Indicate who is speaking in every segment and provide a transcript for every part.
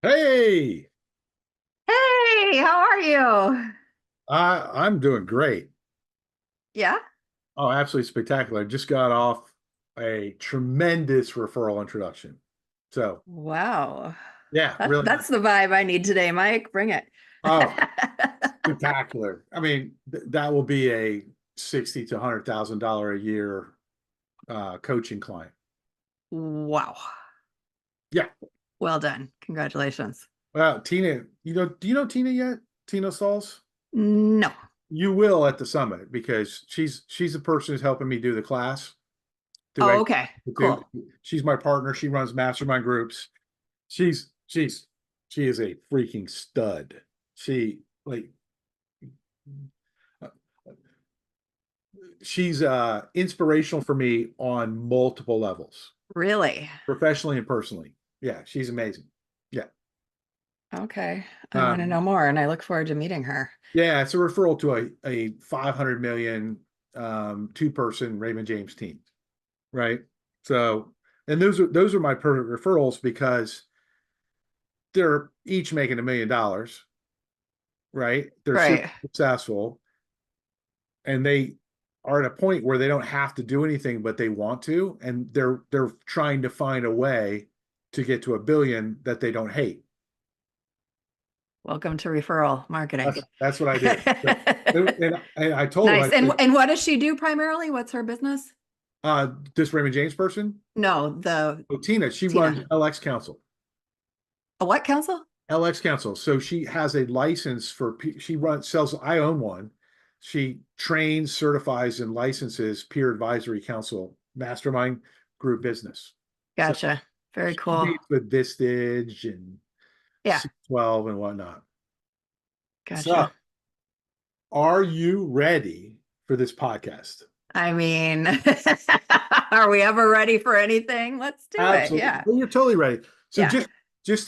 Speaker 1: Hey,
Speaker 2: Hey, how are you?
Speaker 1: I'm doing great.
Speaker 2: Yeah.
Speaker 1: Oh, absolutely spectacular. I just got off a tremendous referral introduction. So,
Speaker 2: Wow.
Speaker 1: yeah,
Speaker 2: That,
Speaker 1: really.
Speaker 2: that's the vibe I need today, Mike. Bring it.
Speaker 1: Oh, spectacular. I mean, that will be a 60 to $100,000 a year coaching client.
Speaker 2: Wow.
Speaker 1: Yeah.
Speaker 2: Well done. Congratulations.
Speaker 1: Well, Tina, do you know Tina yet? Tina Stalls?
Speaker 2: No.
Speaker 1: You will at the summit because she's the person who's helping me do the class. Do
Speaker 2: Oh,
Speaker 1: I
Speaker 2: okay.
Speaker 1: do?
Speaker 2: Cool.
Speaker 1: She's my partner. She runs mastermind groups. She's she's she is a freaking stud. She like uh, she's inspirational for me on multiple levels,
Speaker 2: Really?
Speaker 1: professionally and personally. Yeah, she's amazing. Yeah.
Speaker 2: Okay. I want to
Speaker 1: Um,
Speaker 2: know more, and I look forward to meeting her.
Speaker 1: yeah, it's a referral to a 500 million two-person Raymond James team, right? So, and those are my perfect referrals because they're each making $1 million, right? They're super
Speaker 2: Right.
Speaker 1: successful and they are at a point where they don't have to do anything, but they want to, and they're trying to find a way to get to 1 billion that they don't hate.
Speaker 2: Welcome to referral marketing.
Speaker 1: That's what I do. So, and I told them,
Speaker 2: Nice.
Speaker 1: I
Speaker 2: And
Speaker 1: said,
Speaker 2: and what does she do primarily? What's her business?
Speaker 1: this Raymond James person,
Speaker 2: No, the
Speaker 1: oh, Tina, she runs
Speaker 2: Tina.
Speaker 1: LX Council.
Speaker 2: A what council?
Speaker 1: LX Council. So she has a license for, she runs, sells, I own one. She trains, certifies, and licenses peer advisory council mastermind group business. So
Speaker 2: Gotcha. Very
Speaker 1: she
Speaker 2: cool.
Speaker 1: competes with Vistage and
Speaker 2: Yeah.
Speaker 1: C12 and whatnot. So,
Speaker 2: Gotcha.
Speaker 1: are you ready for this podcast?
Speaker 2: I mean, are we ever ready for anything? Let's do it.
Speaker 1: Absolutely.
Speaker 2: Yeah.
Speaker 1: Well, you're totally ready. So
Speaker 2: Yeah.
Speaker 1: just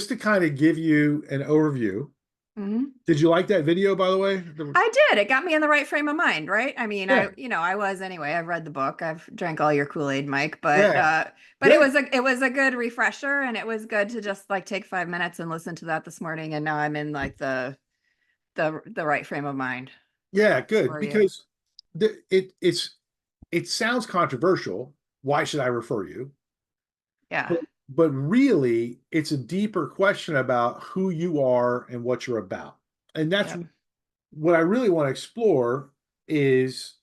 Speaker 1: to kind of give you an overview.
Speaker 2: Hmm.
Speaker 1: Did you like that video, by the way?
Speaker 2: I did. It got me in the right frame of mind, right? I mean,
Speaker 1: Yeah,
Speaker 2: I was anyway. I've read the book. I've drank all your Kool-Aid, Mike, but
Speaker 1: yeah,
Speaker 2: but
Speaker 1: good.
Speaker 2: it was a good refresher and it was good to just like take 5 minutes and listen to that this morning. And now I'm in like the right frame of mind
Speaker 1: Yeah, good.
Speaker 2: for you.
Speaker 1: Because it sounds controversial. Why should I refer you?
Speaker 2: Yeah.
Speaker 1: But really, it's a deeper question about who you are and what you're about. And that's
Speaker 2: Yep.
Speaker 1: what I really want to explore is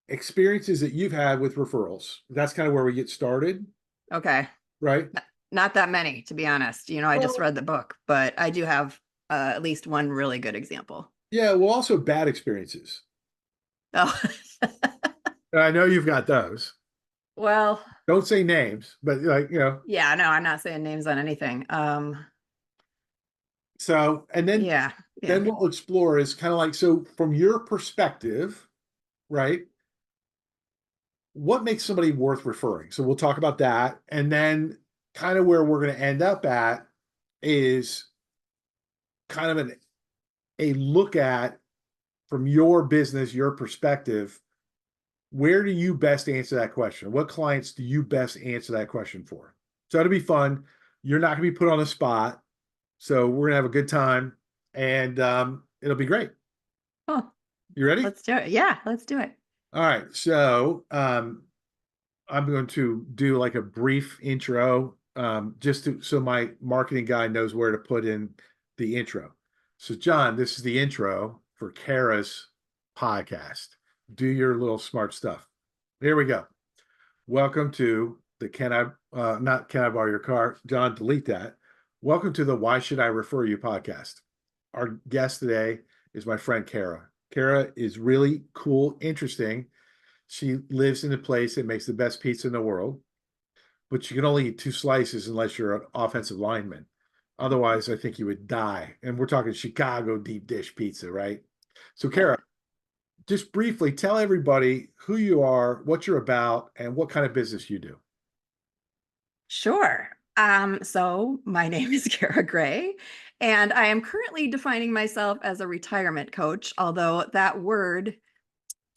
Speaker 1: experiences that you've had with referrals. That's kind of where we get started,
Speaker 2: Okay.
Speaker 1: right?
Speaker 2: Not that many, to be honest. I just
Speaker 1: Well,
Speaker 2: read the book, but I do have at least one really good example.
Speaker 1: yeah, well, also bad experiences.
Speaker 2: Oh,
Speaker 1: And I know you've got those.
Speaker 2: well,
Speaker 1: Don't say names, but
Speaker 2: yeah, no, I'm not saying names on anything.
Speaker 1: so and then
Speaker 2: Yeah, yeah,
Speaker 1: then what we'll explore is kind of like, so from your perspective, right? What makes somebody worth referring? So we'll talk about that. And then kind of where we're going to end up at is kind of a look at, from your business, your perspective, where do you best answer that question? What clients do you best answer that question for? So that'll be fun. You're not going to be put on the spot. So we're going to have a good time and it'll be great.
Speaker 2: oh,
Speaker 1: You ready?
Speaker 2: let's do it. Yeah, let's do it.
Speaker 1: All right. So I'm going to do like a brief intro, so my marketing guy knows where to put in the intro. So, John, this is the intro for Cara's podcast. Do your little smart stuff. Here we go. Welcome to the not Can I Borrow Your Car? John, delete that. Welcome to the Why Should I Refer You podcast. Our guest today is my friend Cara. Cara is really cool, interesting. She lives in a place that makes the best pizza in the world, but you can only eat two slices unless you're an offensive lineman. Otherwise, I think you would die. And we're talking Chicago deep dish pizza, right? So,
Speaker 2: Yep.
Speaker 1: Cara, just briefly tell everybody who you are, what you're about, and what kind of business you do.
Speaker 2: Sure. So my name is Cara Gray, and I am currently defining myself as a retirement coach, although that word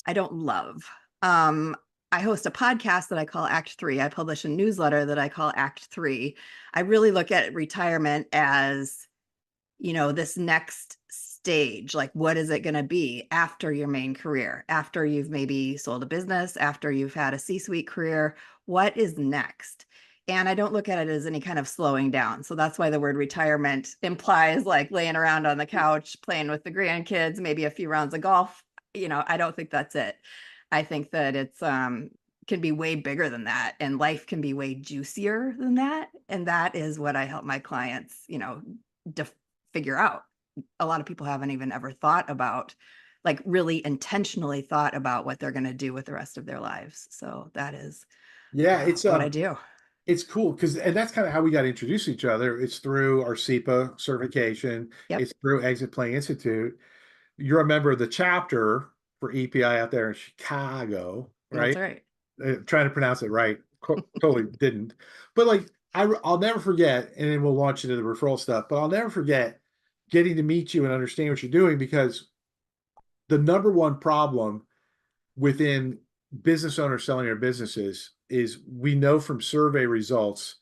Speaker 2: I don't love. Um, I host a podcast that I call Act 3. I publish a newsletter that I call Act 3. I really look at retirement as, this next stage. Like, what is it going to be after your main career, after you've maybe sold a business, after you've had a C-suite career? What is next? And I don't look at it as any kind of slowing down. So that's why the word retirement implies like laying around on the couch, playing with the grandkids, maybe a few rounds of golf. I don't think that's it. I think that it's can be way bigger than that, and life can be way juicier than that. And that is what I help my clients, figure out. A lot of people haven't even ever thought about, like really intentionally thought about what they're going to do with the rest of their lives. So that is
Speaker 1: Yeah,
Speaker 2: what I do.
Speaker 1: it's cool because, and that's kind of how we got introduced to each other. It's through our SEPA certification.
Speaker 2: Yep.
Speaker 1: It's through Exit Planning Institute. You're a member of the chapter for EPI out there in Chicago,
Speaker 2: That's
Speaker 1: right?
Speaker 2: right.
Speaker 1: Trying to pronounce it right. Totally didn't. But like, I'll never forget, and then we'll launch into the referral stuff, but I'll never forget getting to meet you and understand what you're doing, because the number one problem within business owners selling their businesses is, we know from survey results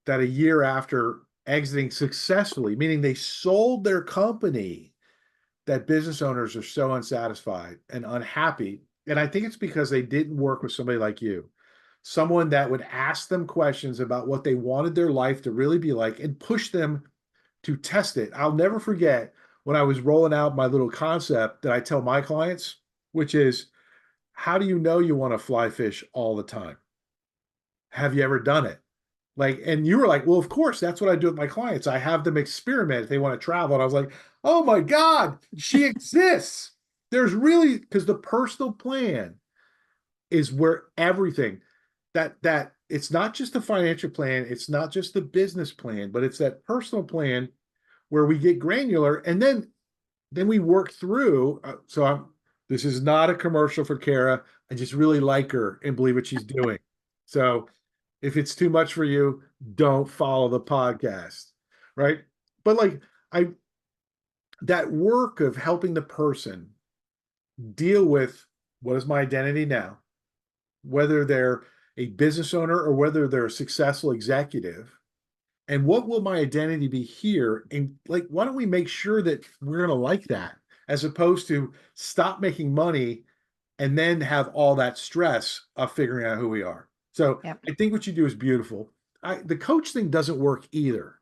Speaker 1: that a year after exiting successfully, meaning they sold their company, that business owners are so unsatisfied and unhappy. And I think it's because they didn't work with somebody like you, someone that would ask them questions about what they wanted their life to really be like and push them to test it. I'll never forget when I was rolling out my little concept that I tell my clients, which is, how do you know you want to fly fish all the time? Have you ever done it? Like, and you were like, well, of course, that's what I do with my clients. I have them experiment if they want to travel. And I was like, oh my God, she exists. There's really, because the personal plan is where everything that it's not just the financial plan, it's not just the business plan, but it's that personal plan where we get granular, and then we work through. This is not a commercial for Cara. I just really like her and believe what she's doing. So if it's too much for you, don't follow the podcast, right? But like, I that work of helping the person deal with, what is my identity now, whether they're a business owner or whether they're a successful executive, and what will my identity be here? And like, why don't we make sure that we're going to like that, as opposed to stop making money and then have all that stress of figuring out who we are. So
Speaker 2: Yep.
Speaker 1: I think what you do is beautiful. The coach thing doesn't work either.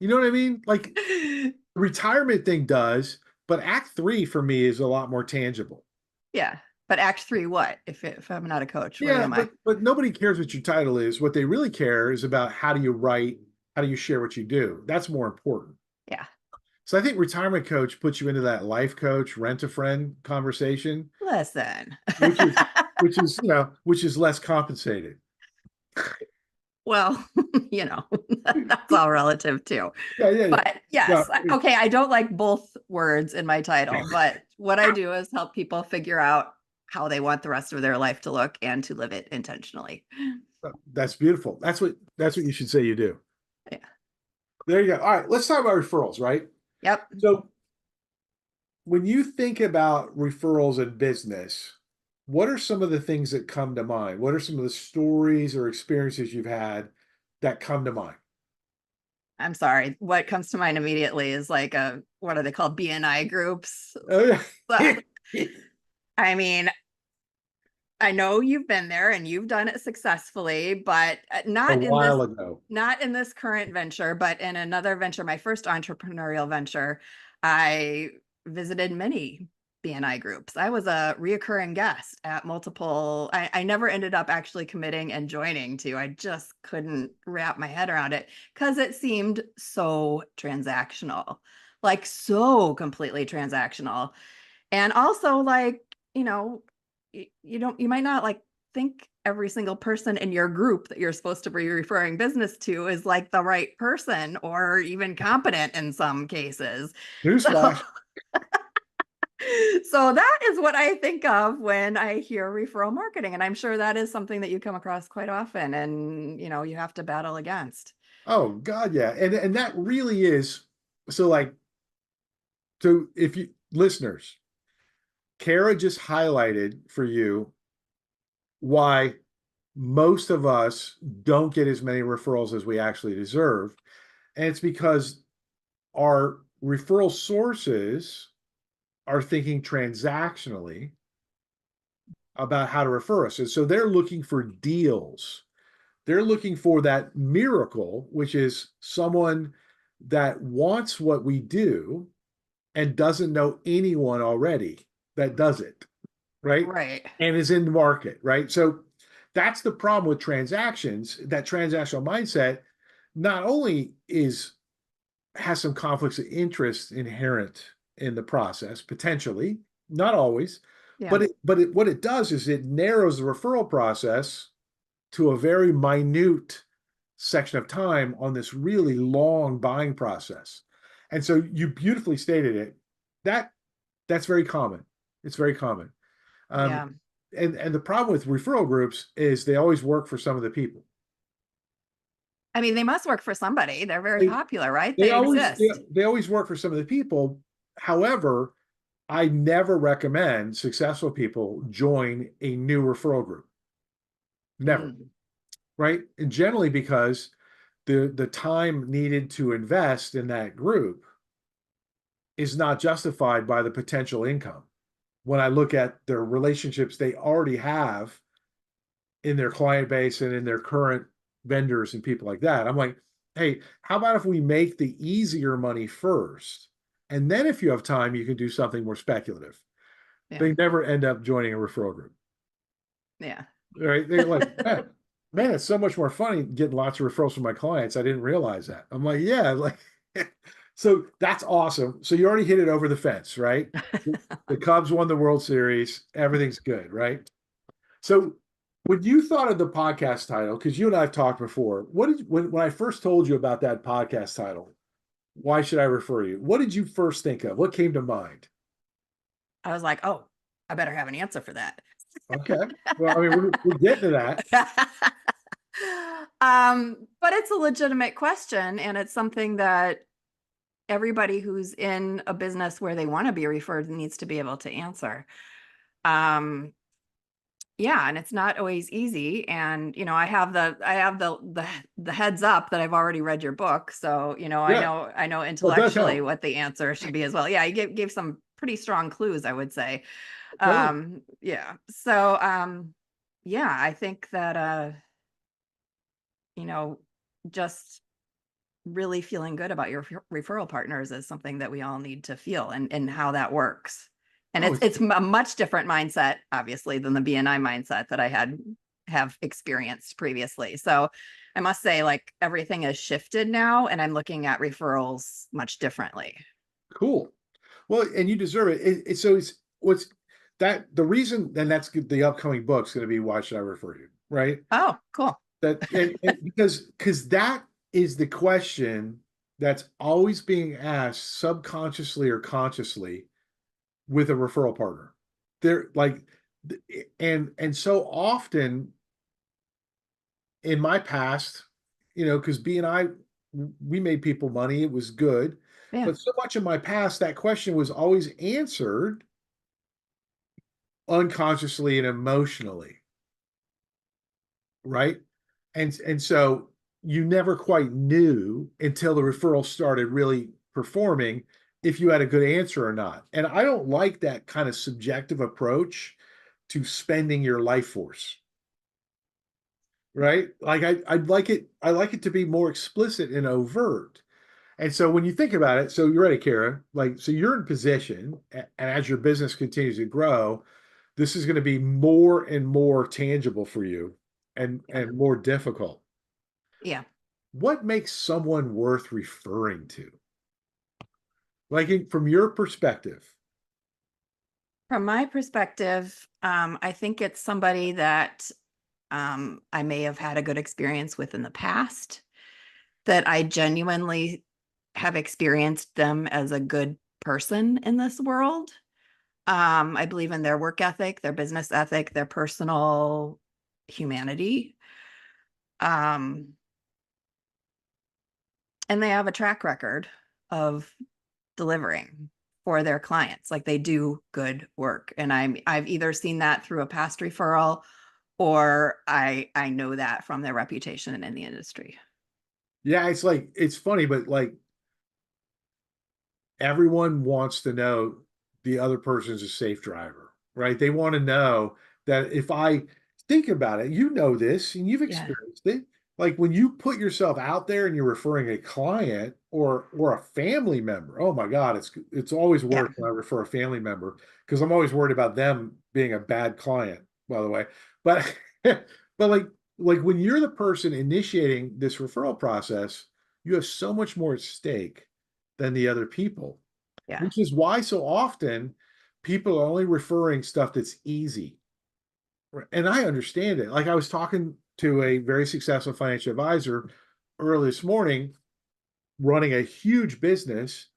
Speaker 1: You know what I mean? Like, the retirement thing does, but Act 3 for me is a lot more tangible.
Speaker 2: Yeah. But Act 3, what? If I'm not a coach, what
Speaker 1: Yeah,
Speaker 2: am I?
Speaker 1: but nobody cares what your title is. What they really care is about, how do you write, how do you share what you do? That's more important.
Speaker 2: Yeah.
Speaker 1: So I think retirement coach puts you into that life coach, rent a friend conversation,
Speaker 2: Listen.
Speaker 1: which is which is less compensated.
Speaker 2: Well, that's all relative too.
Speaker 1: Yeah, yeah, yeah.
Speaker 2: But yes,
Speaker 1: No,
Speaker 2: okay, I don't like both words in my title, but what I do is help people figure out how they want the rest of their life to look and to live it intentionally.
Speaker 1: that's beautiful. That's what you should say you do.
Speaker 2: Yeah.
Speaker 1: There you go. All right, let's talk about referrals, right?
Speaker 2: Yep.
Speaker 1: So when you think about referrals in business, what are some of the things that come to mind? What are some of the stories or experiences you've had that come to mind?
Speaker 2: I'm sorry. What comes to mind immediately is like what are they called? BNI groups.
Speaker 1: Oh,
Speaker 2: But,
Speaker 1: yeah.
Speaker 2: I mean, I know you've been there and you've done it successfully, but
Speaker 1: A while ago.
Speaker 2: not in this current venture, but in another venture, my first entrepreneurial venture, I visited many BNI groups. I was a reoccurring guest at multiple. I never ended up actually committing and joining to. I just couldn't wrap my head around it because it seemed so transactional, like so completely transactional. And also like, you know, you might not like think every single person in your group that you're supposed to be referring business to is like the right person or even competent in some cases. So,
Speaker 1: Newsflash.
Speaker 2: so that is what I think of when I hear referral marketing. And I'm sure that is something that you come across quite often and you have to battle against.
Speaker 1: Oh God, yeah. And that really is, so like, so if you listeners, Cara just highlighted for you why most of us don't get as many referrals as we actually deserve. And it's because our referral sources are thinking transactionally about how to refer us. And so they're looking for deals. They're looking for that miracle, which is someone that wants what we do and doesn't know anyone already that does it, right?
Speaker 2: Right.
Speaker 1: And is in the market, right? So that's the problem with transactions. That transactional mindset not only has some conflicts of interest inherent in the process, potentially, not always,
Speaker 2: Yeah.
Speaker 1: but what it does is it narrows the referral process to a very minute section of time on this really long buying process. And so you beautifully stated it. That that's very common. It's very common. Um,
Speaker 2: Yeah.
Speaker 1: and the problem with referral groups is they always work for some of the people.
Speaker 2: I mean, they must work for somebody. They're very
Speaker 1: They
Speaker 2: popular, right?
Speaker 1: they
Speaker 2: They
Speaker 1: always
Speaker 2: exist.
Speaker 1: they always work for some of the people. However, I never recommend successful people join a new referral group. Never,
Speaker 2: Mm,
Speaker 1: right? And generally because the time needed to invest in that group is not justified by the potential income. When I look at the relationships they already have in their client base and in their current vendors and people like that, I'm like, hey, how about if we make the easier money first? And then if you have time, you can do something more speculative.
Speaker 2: yeah.
Speaker 1: They never end up joining a referral group,
Speaker 2: Yeah.
Speaker 1: right? They're like, man, it's so much more funny getting lots of referrals from my clients. I didn't realize that. I'm like, yeah, like, so that's awesome. So you already hit it over the fence, right? The Cubs won the World Series. Everything's good, right? So when you thought of the podcast title, because you and I have talked before, what did when I first told you about that podcast title, why should I refer you? What did you first think of? What came to mind?
Speaker 2: I was like, oh, I better have an answer for that.
Speaker 1: Okay. Well, I mean, we're getting to that.
Speaker 2: But it's a legitimate question, and it's something that everybody who's in a business where they want to be referred needs to be able to answer. Um, yeah, and it's not always easy. And I have the heads up that I've already read your book, so
Speaker 1: Yeah.
Speaker 2: I know
Speaker 1: Well, it does
Speaker 2: intellectually
Speaker 1: help.
Speaker 2: what the answer should be as well. Yeah, you gave some pretty strong clues, I would say.
Speaker 1: Totally.
Speaker 2: Yeah. So yeah, I think that you know, just really feeling good about your referral partners is something that we all need to feel, and how that works. And
Speaker 1: Oh,
Speaker 2: it's a much different mindset, obviously, than the BNI mindset that I have experienced previously. So I must say, like, everything has shifted now, and I'm looking at referrals much differently.
Speaker 1: cool. Well, and you deserve it. So it's what's that the reason, and that's good, the upcoming book's going to be why should I refer you, right?
Speaker 2: Oh, cool.
Speaker 1: That and because that is the question that's always being asked subconsciously or consciously with a referral partner. They're like, and so often in my past, because B and I, we made people money, it was good.
Speaker 2: Yeah.
Speaker 1: But so much in my past, that question was always answered unconsciously and emotionally, right? And so you never quite knew until the referral started really performing if you had a good answer or not. And I don't like that kind of subjective approach to spending your life force, right? Like I like it to be more explicit and overt. And so when you think about it, so you're ready, Kara, like so you're in position, and as your business continues to grow, this is going to be more and more tangible for you
Speaker 2: Yeah.
Speaker 1: and more difficult.
Speaker 2: Yeah.
Speaker 1: What makes someone worth referring to? Like from your perspective.
Speaker 2: From my perspective, I think it's somebody that I may have had a good experience with in the past, that I genuinely have experienced them as a good person in this world. I believe in their work ethic, their business ethic, their personal humanity. Um, and they have a track record of delivering for their clients. Like, they do good work. And I've either seen that through a past referral, or I know that from their reputation in the industry.
Speaker 1: Yeah, it's like, it's funny, but like everyone wants to know the other person's a safe driver, right? They want to know that if I think about it, you know this and you've
Speaker 2: Yeah.
Speaker 1: experienced it. Like when you put yourself out there and you're referring a client or a family member, oh my God, it's always
Speaker 2: Yeah.
Speaker 1: worse when I refer a family member because I'm always worried about them being a bad client, by the way. But but like when you're the person initiating this referral process, you have so much more at stake than the other people,
Speaker 2: Yeah.
Speaker 1: which is why so often people are only referring stuff that's easy. And I understand it. Like I was talking to a very successful financial advisor early this morning, running a huge business,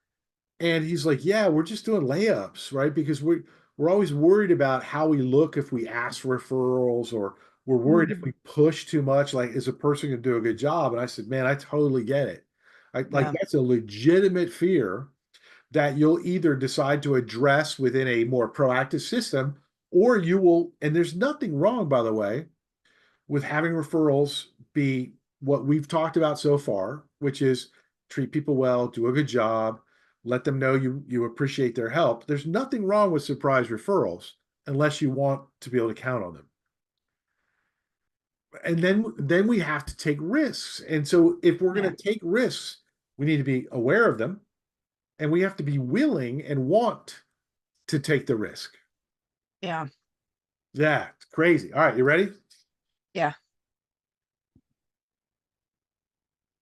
Speaker 1: and he's like, "Yeah, we're just doing layups, right? Because we're always worried about how we look if we ask for referrals, or we're worried if
Speaker 2: Mhm.
Speaker 1: we push too much. Like, is a person going to do a good job?" And I said, "Man, I totally get it. I like
Speaker 2: Yeah.
Speaker 1: that's a legitimate fear that you'll either decide to address within a more proactive system, or you will, and there's nothing wrong, by the way, with having referrals be what we've talked about so far, which is treat people well, do a good job, let them know you appreciate their help. There's nothing wrong with surprise referrals unless you want to be able to count on them. And then we have to take risks. And so if we're
Speaker 2: Yeah.
Speaker 1: going to take risks, we need to be aware of them and we have to be willing and want to take the risk.
Speaker 2: Yeah.
Speaker 1: Yeah, it's crazy. All right, you ready?
Speaker 2: Yeah.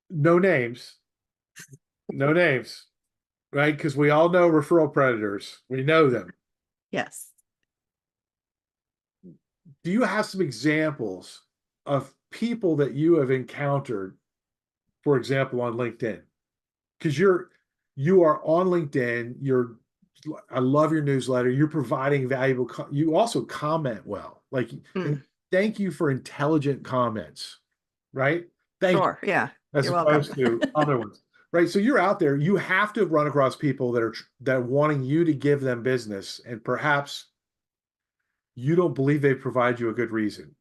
Speaker 1: No names, no names, right? Because we all know referral predators. We know them.
Speaker 2: Yes.
Speaker 1: Do you have some examples of people that you have encountered, for example, on LinkedIn? Because you are on LinkedIn. I love your newsletter. You're providing valuable. You also comment well. Like, and
Speaker 2: Mm.
Speaker 1: thank you for intelligent comments, right? Thank you,
Speaker 2: Sure. Yeah.
Speaker 1: as
Speaker 2: You're welcome.
Speaker 1: opposed to other ones, right? So you're out there. You have to run across people that are wanting you to give them business, and perhaps you don't believe they provide you a good reason.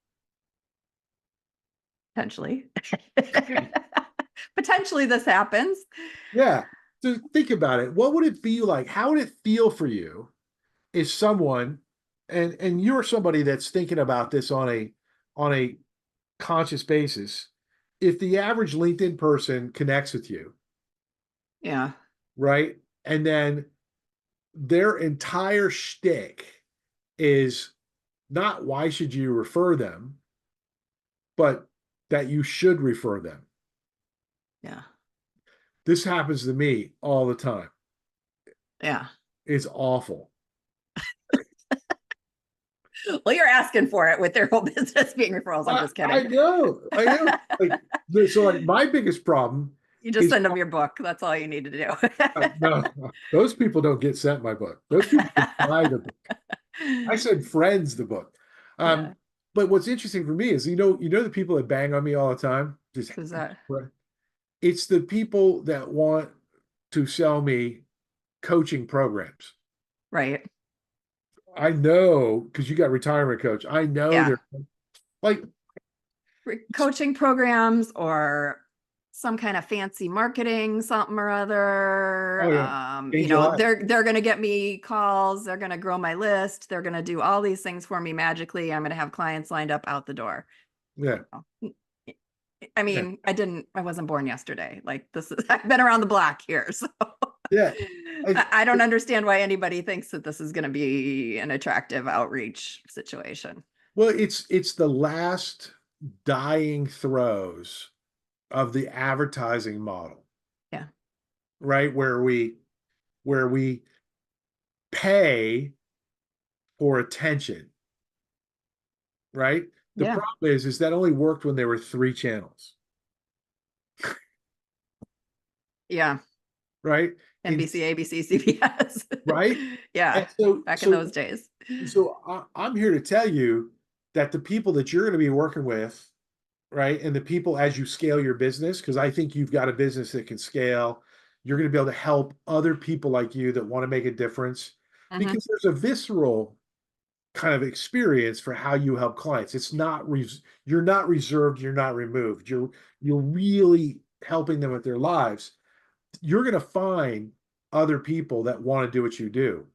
Speaker 2: Potentially. Potentially this happens.
Speaker 1: Yeah. So think about it. What would it be like? How would it feel for you if someone, and you're somebody that's thinking about this on a conscious basis, if the average LinkedIn person connects with you,
Speaker 2: Yeah.
Speaker 1: right? And then their entire shtick is not why should you refer them, but that you should refer them.
Speaker 2: Yeah.
Speaker 1: This happens to me all the time.
Speaker 2: Yeah.
Speaker 1: It's awful.
Speaker 2: Well, you're asking for it with their whole business being referrals. I'm just
Speaker 1: I
Speaker 2: kidding.
Speaker 1: know, I know. Like, so like my biggest problem
Speaker 2: You just
Speaker 1: is
Speaker 2: send them your book. That's all you need to
Speaker 1: no, those people don't get sent my book. Those people can buy the book. I
Speaker 2: do.
Speaker 1: send friends the book.
Speaker 2: Yeah.
Speaker 1: But what's interesting for me is, you know the people that bang on me all the time? Just
Speaker 2: Who's that?
Speaker 1: it's the people that want to sell me coaching programs.
Speaker 2: Right.
Speaker 1: I know because you got retirement coach. I know
Speaker 2: Yeah.
Speaker 1: they're like,
Speaker 2: Coaching programs or some kind of fancy marketing, something or other.
Speaker 1: oh yeah, change your life.
Speaker 2: They're gonna get me calls, they're gonna grow my list, they're gonna do all these things for me magically. I'm gonna have clients lined up out the door.
Speaker 1: Yeah,
Speaker 2: I
Speaker 1: yeah,
Speaker 2: mean, I wasn't born yesterday. Like this is I've been around the block here. So
Speaker 1: yeah. I,
Speaker 2: I don't understand why anybody thinks that this is gonna be an attractive outreach situation.
Speaker 1: well, it's the last dying throes of the advertising model,
Speaker 2: Yeah.
Speaker 1: right? Where we pay for attention, right? The
Speaker 2: Yeah.
Speaker 1: problem is that only worked when there were three channels,
Speaker 2: Yeah.
Speaker 1: right? In
Speaker 2: NBC, ABC, CBS.
Speaker 1: right?
Speaker 2: Yeah,
Speaker 1: And so
Speaker 2: back in
Speaker 1: so
Speaker 2: those days.
Speaker 1: so I'm here to tell you that the people that you're going to be working with, right? And the people as you scale your business, because I think you've got a business that can scale, you're going to be able to help other people like you that want to make a difference
Speaker 2: Mhm.
Speaker 1: because there's a visceral kind of experience for how you help clients. It's not you're not reserved, you're not removed. You're really helping them with their lives. You're going to find other people that want to do what you do.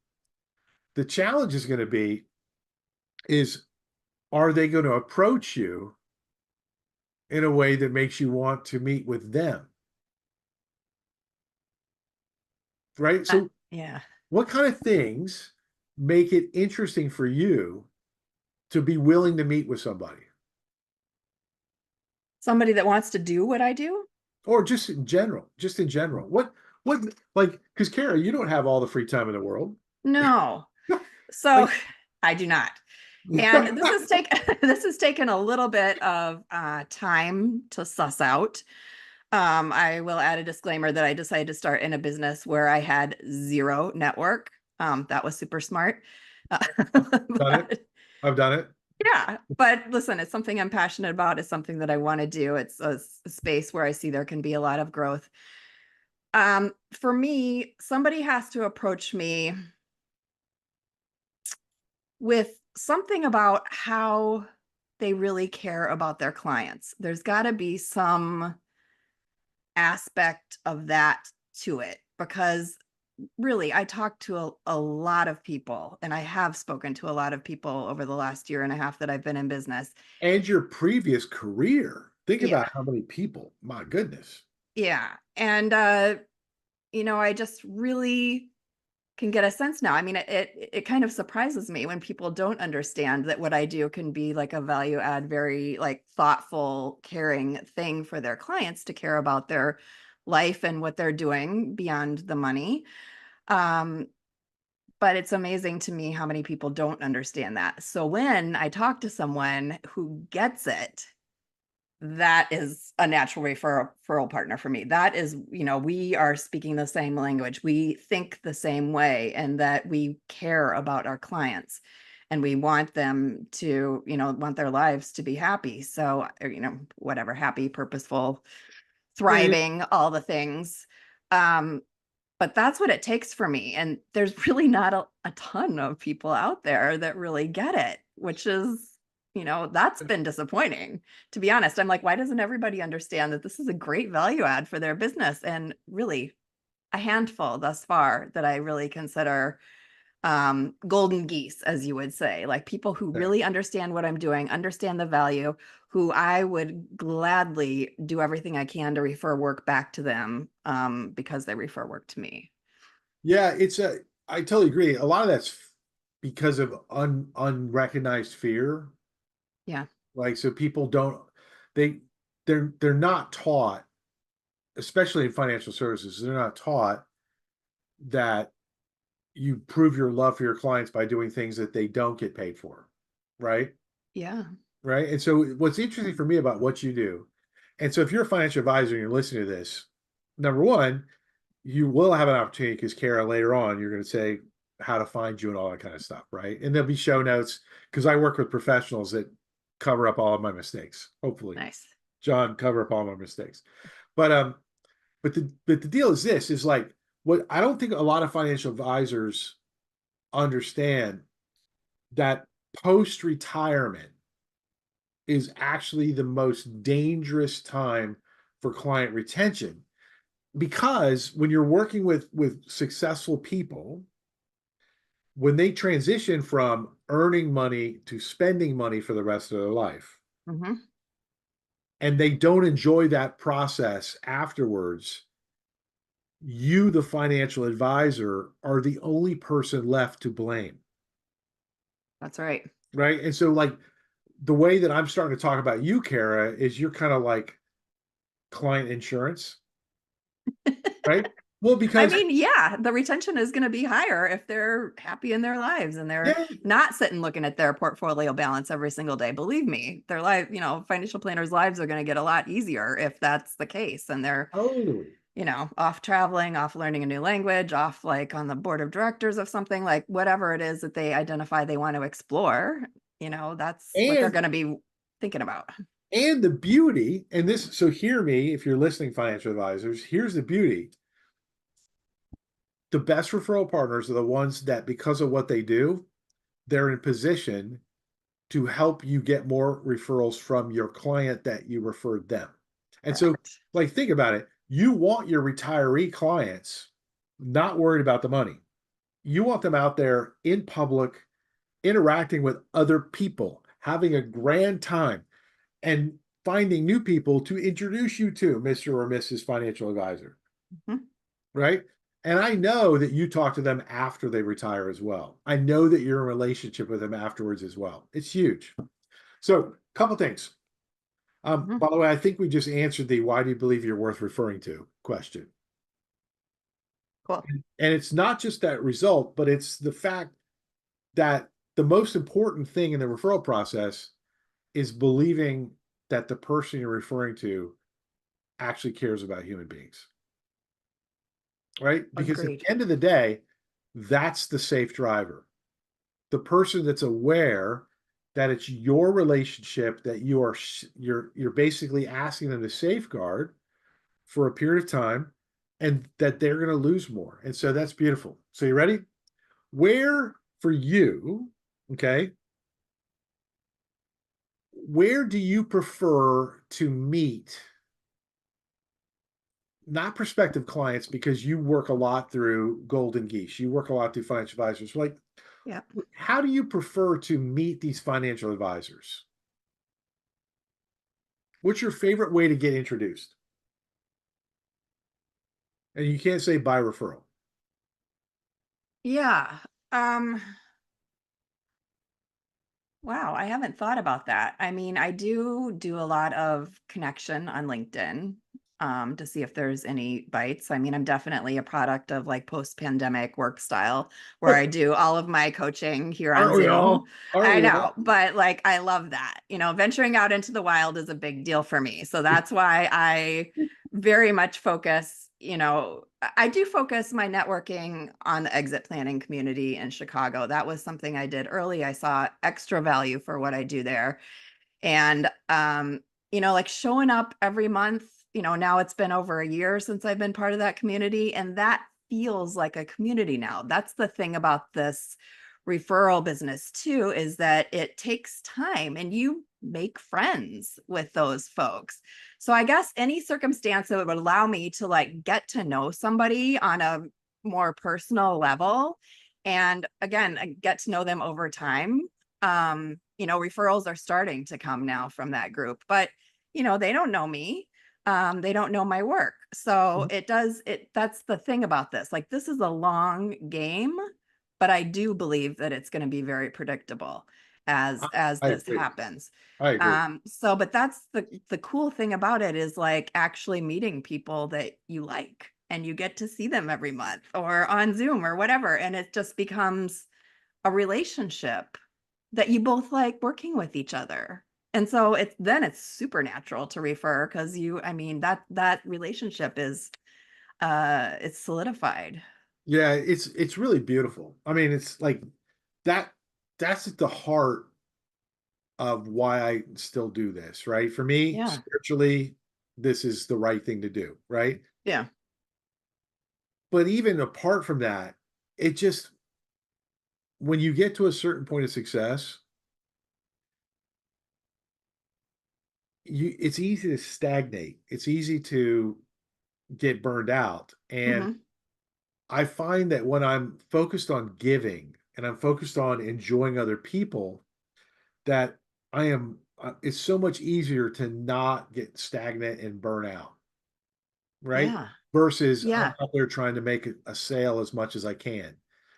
Speaker 1: The challenge is going to be is are they going to approach you in a way that makes you want to meet with them? Right? So
Speaker 2: Yeah.
Speaker 1: what kind of things make it interesting for you to be willing to meet with somebody?
Speaker 2: Somebody that wants to do what I do?
Speaker 1: Or just in general. What like because Cara, you don't have all the free time in the world.
Speaker 2: No. So
Speaker 1: Like
Speaker 2: I do not. And this has taken a little bit of time to suss out. I will add a disclaimer that I decided to start in a business where I had zero network. That was super smart.
Speaker 1: done it.
Speaker 2: But
Speaker 1: I've done it.
Speaker 2: yeah, but listen, it's something I'm passionate about. It's something that I want to do. It's a space where I see there can be a lot of growth. For me, somebody has to approach me with something about how they really care about their clients. There's got to be some aspect of that to it because really I talk to a lot of people and I have spoken to a lot of people over the last year and a half that I've been in business.
Speaker 1: And your previous career. Think
Speaker 2: Yeah.
Speaker 1: about how many people. My goodness.
Speaker 2: Yeah. And I just really can get a sense now. I mean, it kind of surprises me when people don't understand that what I do can be like a value add, very like thoughtful, caring thing for their clients to care about their life and what they're doing beyond the money. Um, but it's amazing to me how many people don't understand that. So when I talk to someone who gets it, that is a natural referral partner for me. That is, we are speaking the same language. We think the same way, and that we care about our clients and we want them to, want their lives to be happy. So, whatever, happy, purposeful,
Speaker 1: Yeah,
Speaker 2: thriving, all the things. Um, but that's what it takes for me. And there's really not a ton of people out there that really get it, which is, that's been disappointing, to be honest. I'm like, why doesn't everybody understand that this is a great value add for their business? And really, a handful thus far that I really consider golden geese, as you would say, like people who
Speaker 1: yeah.
Speaker 2: really understand what I'm doing, understand the value, who I would gladly do everything I can to refer work back to them because they refer work to me.
Speaker 1: Yeah, I totally agree. A lot of that's because of unrecognized fear.
Speaker 2: Yeah.
Speaker 1: Like so people don't they they're not taught, especially in financial services, they're not taught that you prove your love for your clients by doing things that they don't get paid for, right?
Speaker 2: Yeah.
Speaker 1: Right. And so what's interesting for me about what you do, and so if you're a financial advisor and you're listening to this, number one, you will have an opportunity because Cara, later on, you're going to say how to find you and all that kind of stuff, right? And there'll be show notes because I work with professionals that cover up all of my mistakes. Hopefully,
Speaker 2: Nice.
Speaker 1: John cover up all my mistakes. But but the deal is this is like what I don't think a lot of financial advisors understand that post retirement is actually the most dangerous time for client retention because when you're working with successful people, when they transition from earning money to spending money for the rest of their life
Speaker 2: Hmm.
Speaker 1: and they don't enjoy that process afterwards, you, the financial advisor, are the only person left to blame.
Speaker 2: That's right.
Speaker 1: Right. And so, like, the way that I'm starting to talk about you, Cara, is you're kind of like client insurance, right? Well,
Speaker 2: I
Speaker 1: because,
Speaker 2: mean, yeah, the retention is going to be higher if they're happy in their lives and they're
Speaker 1: yeah,
Speaker 2: not sitting looking at their portfolio balance every single day. Believe me, their life, financial planners' lives are going to get a lot easier if that's the case. And they're,
Speaker 1: totally.
Speaker 2: off traveling, off learning a new language, off like on the board of directors of something, like whatever it is that they identify they want to explore, that's what they're
Speaker 1: And
Speaker 2: going to be thinking about.
Speaker 1: and the beauty, and this, so hear me, if you're listening, financial advisors, here's the beauty. The best referral partners are the ones that, because of what they do, they're in position to help you get more referrals from your client that you referred them. And so,
Speaker 2: Correct.
Speaker 1: like, think about it. You want your retiree clients not worried about the money. You want them out there in public, interacting with other people, having a grand time, and finding new people to introduce you to Mr. or Mrs. Financial Advisor,
Speaker 2: Mhm.
Speaker 1: right? And I know that you talk to them after they retire as well. I know that you're in a relationship with them afterwards as well. It's huge. So, a couple things.
Speaker 2: Mhm.
Speaker 1: By the way, I think we just answered the "Why do you believe you're worth referring to?" question.
Speaker 2: Cool.
Speaker 1: And it's not just that result, but it's the fact that the most important thing in the referral process is believing that the person you're referring to actually cares about human beings, right? Because at
Speaker 2: Agreed.
Speaker 1: the end of the day, that's the safe driver. The person that's aware that it's your relationship that you're basically asking them to safeguard for a period of time and that they're going to lose more. And so that's beautiful. So you ready? Where for you, okay? Where do you prefer to meet not prospective clients because you work a lot through Golden Geese, you work a lot through financial advisors. Like,
Speaker 2: Yeah.
Speaker 1: how do you prefer to meet these financial advisors? What's your favorite way to get introduced? And you can't say by referral.
Speaker 2: Yeah. Um, wow, I haven't thought about that. I mean, I do a lot of connection on LinkedIn to see if there's any bites. I mean, I'm definitely a product of like post-pandemic work style where I do all of my coaching here on
Speaker 1: Aren't we
Speaker 2: Zoom.
Speaker 1: all? Aren't
Speaker 2: I
Speaker 1: we all?
Speaker 2: know, but like I love that. You know, venturing out into the wild is a big deal for me. So that's why I very much focus, you know, I do focus my networking on the exit planning community in Chicago. That was something I did early. I saw extra value for what I do there. And you know, like showing up every month, you know, now it's been over a year since I've been part of that community, and that feels like a community now. That's the thing about this referral business too, is that it takes time and you make friends with those folks. So I guess any circumstance that would allow me to like get to know somebody on a more personal level and again get to know them over time. You know, referrals are starting to come now from that group, but you know, they don't know me. They don't know my work. So that's the thing about this. Like this is a long game, but I do believe that it's going to be very predictable
Speaker 1: I,
Speaker 2: as
Speaker 1: I
Speaker 2: this
Speaker 1: agree.
Speaker 2: happens.
Speaker 1: I agree.
Speaker 2: So but that's the cool thing about it is like actually meeting people that you like and you get to see them every month or on Zoom or whatever, and it just becomes a relationship that you both like working with each other. And so it's supernatural to refer because I mean that relationship is it's solidified.
Speaker 1: Yeah, it's really beautiful. I mean, it's like that that's at the heart of why I still do this, right? For me,
Speaker 2: Yeah.
Speaker 1: spiritually, this is the right thing to do, right?
Speaker 2: Yeah.
Speaker 1: But even apart from that, it just when you get to a certain point of success, it's easy to stagnate. It's easy to get burned out. And
Speaker 2: Hmm.
Speaker 1: I find that when I'm focused on giving and I'm focused on enjoying other people, that I am it's so much easier to not get stagnant and burn out, right?
Speaker 2: Yeah.
Speaker 1: Versus I'm
Speaker 2: Yeah.
Speaker 1: out there trying to make a sale as much as I can.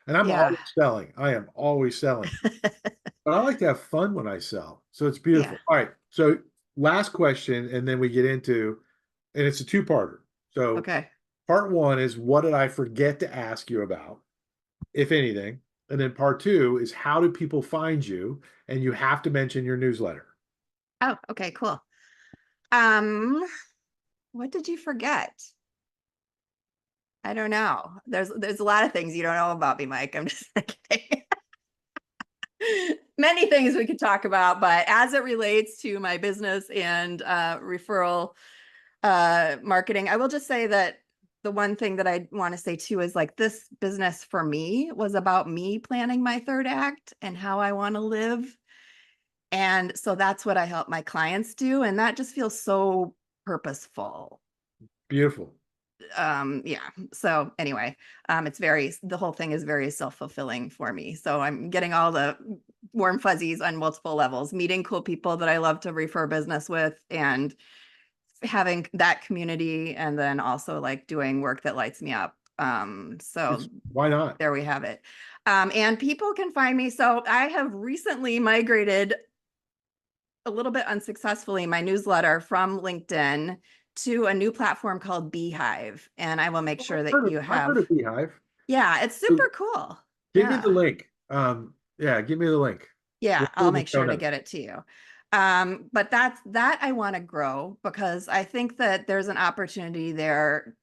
Speaker 1: And I'm
Speaker 2: Yeah.
Speaker 1: always selling. I am always selling. But I like to have fun when I sell. So it's
Speaker 2: Yeah.
Speaker 1: beautiful. All right. So last question, and then we get into, and it's a two-parter. So
Speaker 2: Okay.
Speaker 1: part one is what did I forget to ask you about, if anything? And then part two is how do people find you? And you have to mention your newsletter.
Speaker 2: Oh, okay, cool. Um, what did you forget? I don't know. There's a lot of things you don't know about me, Mike. I'm just kidding. Many things we could talk about, but as it relates to my business and referral marketing, I will just say that the one thing that I want to say too is like this business for me was about me planning my third act and how I want to live. And so that's what I help my clients do. And that just feels so purposeful.
Speaker 1: Beautiful.
Speaker 2: Yeah. So anyway, the whole thing is very self-fulfilling for me. So I'm getting all the warm fuzzies on multiple levels, meeting cool people that I love to refer business with, and having that community, and then also like doing work that lights me up. So
Speaker 1: Why not?
Speaker 2: there we have it. And people can find me. So I have recently migrated a little bit unsuccessfully my newsletter from LinkedIn to a new platform called Beehive. And I will make sure that you
Speaker 1: I've heard
Speaker 2: have,
Speaker 1: of Beehive.
Speaker 2: yeah, it's
Speaker 1: So
Speaker 2: super cool.
Speaker 1: give me the
Speaker 2: Yeah.
Speaker 1: link. Yeah, give me the link.
Speaker 2: Yeah,
Speaker 1: We'll put it
Speaker 2: I'll
Speaker 1: in the
Speaker 2: make
Speaker 1: show
Speaker 2: sure to
Speaker 1: notes.
Speaker 2: get it to you. But that I want to grow because I think that there's an opportunity there.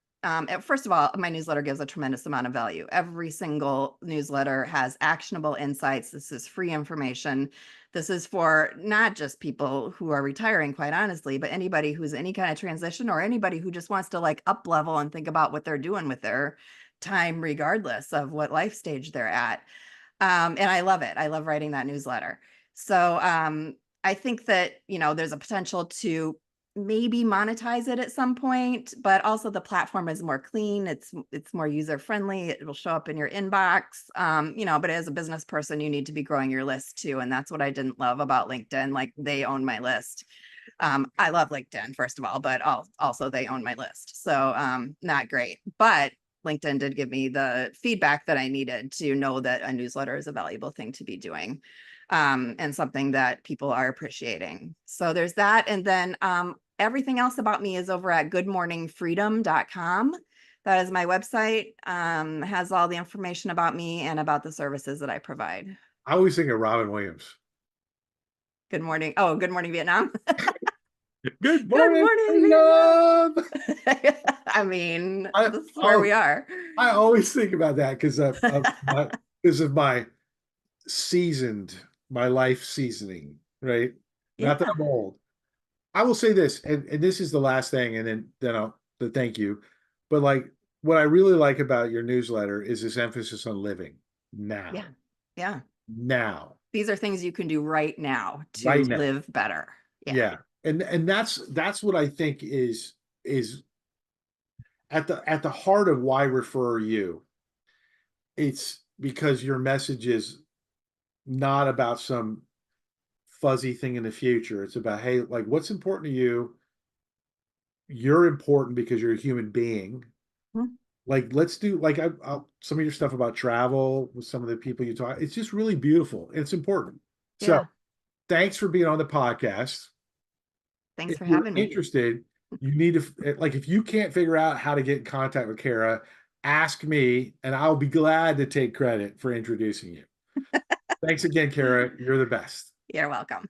Speaker 2: First of all, my newsletter gives a tremendous amount of value. Every single newsletter has actionable insights. This is free information. This is for not just people who are retiring, quite honestly, but anybody who's any kind of transition or anybody who just wants to like up level and think about what they're doing with their time, regardless of what life stage they're at. And I love it. I love writing that newsletter. So I think that, there's a potential to maybe monetize it at some point, but also the platform is more clean. It's more user friendly. It will show up in your inbox. But as a business person, you need to be growing your list too. And that's what I didn't love about LinkedIn. Like they own my list. I love LinkedIn, first of all, but also they own my list. So not great. But LinkedIn did give me the feedback that I needed to know that a newsletter is a valuable thing to be doing, and something that people are appreciating. So there's that. And then everything else about me is over at goodmorningfreedom.com. That is my website, has all the information about me and about the services that I provide.
Speaker 1: I always think of Robin Williams.
Speaker 2: Good morning. Oh, good morning, Vietnam.
Speaker 1: Good
Speaker 2: Good
Speaker 1: morning,
Speaker 2: morning,
Speaker 1: freedom.
Speaker 2: Vietnam. I mean,
Speaker 1: I
Speaker 2: this is where we
Speaker 1: oh,
Speaker 2: are.
Speaker 1: I always think about that because of my seasoned, my life seasoning, right? Not that
Speaker 2: Yeah.
Speaker 1: I'm old. I will say this, and this is the last thing, and then I'll the thank you. But like what I really like about your newsletter is this emphasis on living
Speaker 2: Yeah.
Speaker 1: now,
Speaker 2: Yeah.
Speaker 1: now,
Speaker 2: These are things you can do right now
Speaker 1: right
Speaker 2: to
Speaker 1: now.
Speaker 2: live better. Yeah.
Speaker 1: Yeah. And that's what I think is at the heart of why refer you. It's because your message is not about some fuzzy thing in the future. It's about, hey, like what's important to you? You're important because you're a human being.
Speaker 2: Mhm.
Speaker 1: Like, let's do like some of your stuff about travel with some of the people you talk. It's just really beautiful. And it's important. So
Speaker 2: Yeah.
Speaker 1: thanks for being on the podcast.
Speaker 2: Thanks
Speaker 1: If
Speaker 2: for
Speaker 1: you're
Speaker 2: having me.
Speaker 1: interested, you need to like if you can't figure out how to get in contact with Cara, ask me and I'll be glad to take credit for introducing you. Thanks again, Cara. You're the best.
Speaker 2: You're welcome.